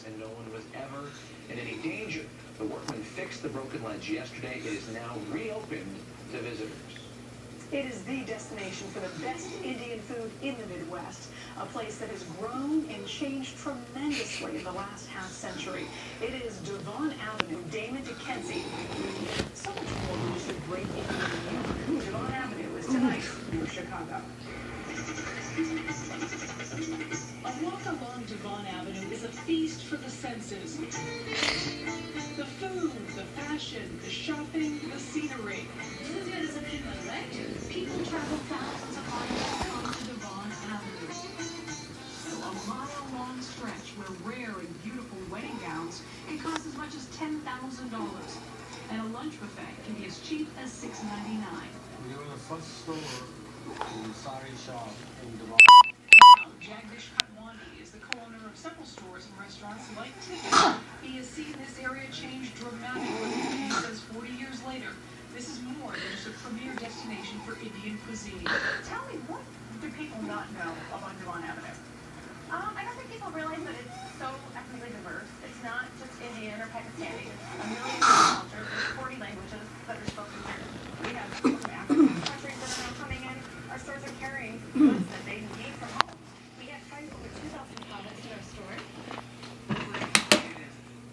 and no one was ever in any danger. The workmen fixed the broken ledge yesterday. It is now reopened to visitors. It is the destination for the best Indian food in the Midwest, a place that has grown and changed tremendously in the last half-century. It is Devon Avenue, Damon to Kenzie. So much more than just a great Indian meal. Devon Avenue is tonight near Chicago. A walk along Devon Avenue is a feast for the senses. The food, the fashion, the shopping, the scenery. People travel thousands of miles to come to Devon Avenue. So a mile-long stretch where rare and beautiful wedding gowns can cost as much as $10,000. And a lunch buffet can be as cheap as $6.99. We're in the first store in the sari shop in Devon. Jagdish Katwani is the co-owner of several stores and restaurants like Tiffany. He has seen this area change dramatically. He says 40 years later, this is more than just a premier destination for Indian cuisine. Tell me, what do people not know about Devon Avenue? I don't think people realize that it's so ethnically diverse. It's not just Indian or Pakistani. It's a million different cultures. There's 40 languages that are spoken here. We have people from African countries that are now coming in. Our stores are carrying goods that they need from home. We have over 2,000 products in our store.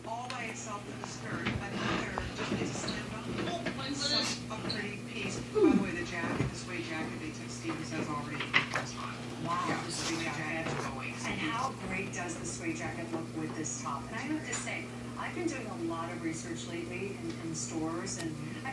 All by itself with the skirt. Another just needs a slam dunk. A pretty piece. By the way, the jacket, the suede jacket they took, Steven says already was hot. Wow, yeah, the suede jacket is going. And how great does the suede jacket look with this top? And I have to say, I've been doing a lot of research lately in stores, and I